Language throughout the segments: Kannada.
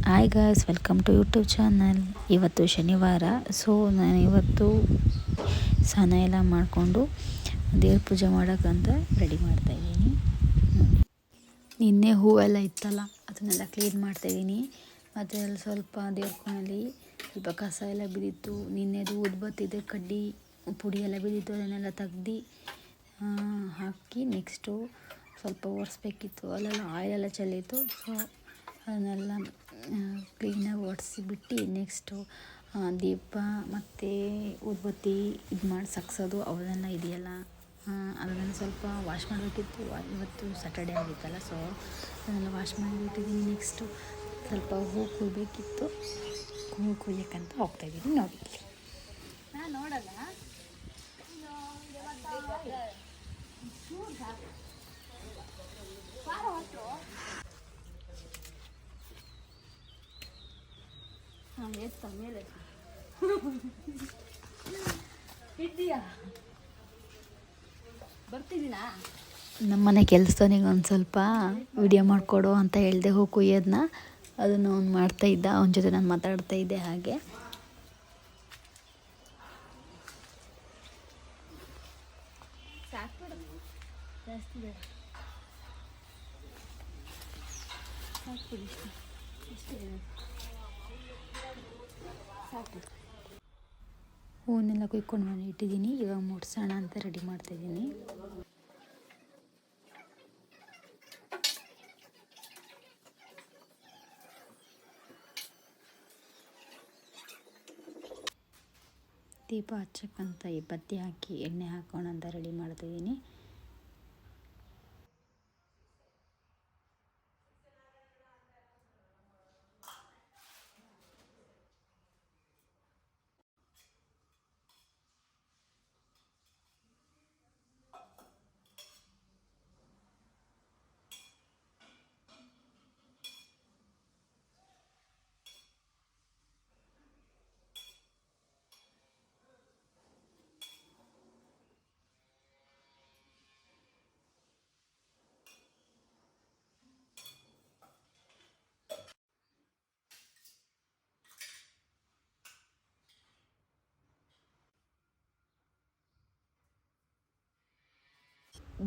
Hi guys, welcome to YouTube channel. ಇವತ್ತು ಶನಿವಾರ, ಸೊ ನಾನು ಇವತ್ತು ಸ್ನಾನ ಎಲ್ಲ ಮಾಡಿಕೊಂಡು ದೇವ್ರ ಪೂಜೆ ಮಾಡೋಕ್ಕಂತ ರೆಡಿ ಮಾಡ್ತಾಯಿದ್ದೀನಿ. ನೋಡಿ, ನಿನ್ನೆ ಹೂವೆಲ್ಲ ಇತ್ತಲ್ಲ, ಅದನ್ನೆಲ್ಲ ಕ್ಲೀನ್ ಮಾಡ್ತಾಯಿದ್ದೀನಿ. ಮತ್ತು ಅಲ್ಲಿ ಸ್ವಲ್ಪ ದೇವ್ರ ಕೋಣೆಯಲ್ಲಿ ಸ್ವಲ್ಪ ಕಸ ಎಲ್ಲ ಬಿದ್ದಿತ್ತು. ನಿನ್ನೆದು ಊದ್ಬತ್ತಿದೆ ಕಡ್ಡಿ ಪುಡಿ ಎಲ್ಲ ಬಿದ್ದಿತ್ತು, ಅದನ್ನೆಲ್ಲ ತೆಗ್ದು ಹಾಕಿ ನೆಕ್ಸ್ಟು ಸ್ವಲ್ಪ ಒರೆಸ್ಬೇಕಿತ್ತು. ಅಲ್ಲೆಲ್ಲ ಆಯಿಲೆಲ್ಲ ಚೆಲ್ಲಿತ್ತು. ಸೊ ಅದನ್ನೆಲ್ಲ ಕ್ಲೀನಾಗಿ ಒರೆಸಿಬಿಟ್ಟು ನೆಕ್ಸ್ಟು ದೀಪ ಮತ್ತು ಊದ್ಬತ್ತಿ ಇದು ಮಾಡಿ ಸಗ್ಸೋದು ಅವನ್ನೆಲ್ಲ ಇದೆಯಲ್ಲ, ಅದನ್ನೆಲ್ಲ ಸ್ವಲ್ಪ ವಾಶ್ ಮಾಡಬೇಕಿತ್ತು. ಇವತ್ತು ಸ್ಯಾಟರ್ಡೇ ಆಗಿತ್ತಲ್ಲ, ಸೊ ಅದನ್ನೆಲ್ಲ ವಾಶ್ ಮಾಡಿಬಿಟ್ಟಿದ್ದೀನಿ. ನೆಕ್ಸ್ಟು ಸ್ವಲ್ಪ ಹೂ ಕುಯ್ಬೇಕಿತ್ತು, ಹೂ ಕುಯ್ಯೋಕ್ಕಂತ ಹೋಗ್ತಾಯಿದ್ದೀನಿ. ನೋಡಿ, ನಾನು ನೋಡಲ್ಲ ಮೇಲೆ ಇದ್ದೀಯಾ, ಬರ್ತಿದ್ದೀನಾ. ನಮ್ಮನೆ ಕೆಲಸದವನಿಗೆ ಒಂದು ಸ್ವಲ್ಪ ವಿಡಿಯೋ ಮಾಡಿಕೊಡು ಅಂತ ಹೇಳಿದೆ, ಹೂ ಕುಯ್ಯೋದನ್ನ. ಅದನ್ನು ಅವ್ನು ಮಾಡ್ತಾಯಿದ್ದ, ಅವನ ಜೊತೆ ನಾನು ಮಾತಾಡ್ತಾಯಿದ್ದೆ. ಹಾಗೆ ಜಾಸ್ತಿ ಬೇಡ, ಸಾಕು ಸಾಕು. ಹೂವನ್ನೆಲ್ಲ ಕುಯ್ಕೊಂಡು ನಾನು ಇಟ್ಟಿದ್ದೀನಿ. ಇವಾಗ ಮುಟ್ಸೋಣ ಅಂತ ರೆಡಿ ಮಾಡ್ತಾಯಿದ್ದೀನಿ. ದೀಪ ಹಚ್ಚಕ್ಕಂತ ಈ ಬತ್ತಿ ಹಾಕಿ ಎಣ್ಣೆ ಹಾಕೋಣ ಅಂತ ರೆಡಿ ಮಾಡ್ತಾಯಿದ್ದೀನಿ.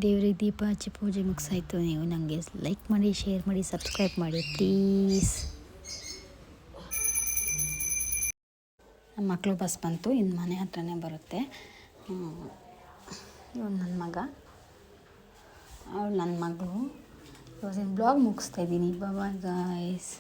ದೇವ್ರಿಗೆ ದೀಪ ಹಚ್ಚಿ ಪೂಜೆ ಮುಗಿಸಾಯ್ತು. ನೀವು ನನಗೆ ಲೈಕ್ ಮಾಡಿ, ಶೇರ್ ಮಾಡಿ, ಸಬ್ಸ್ಕ್ರೈಬ್ ಮಾಡಿ ಪ್ಲೀಸ್. ನಮ್ಮ ಮಕ್ಕಳು ಬಸ್ ಬಂತು, ಇನ್ನು ಮನೆ ಹತ್ರನೇ ಬರುತ್ತೆ. ಇವನು ನನ್ನ ಮಗ, ಅವಳು ನನ್ನ ಮಗಳು. ಇವತ್ತಿನ ಬ್ಲಾಗ್ ಮುಗಿಸ್ತಾಯಿದ್ದೀನಿ. Bye guys.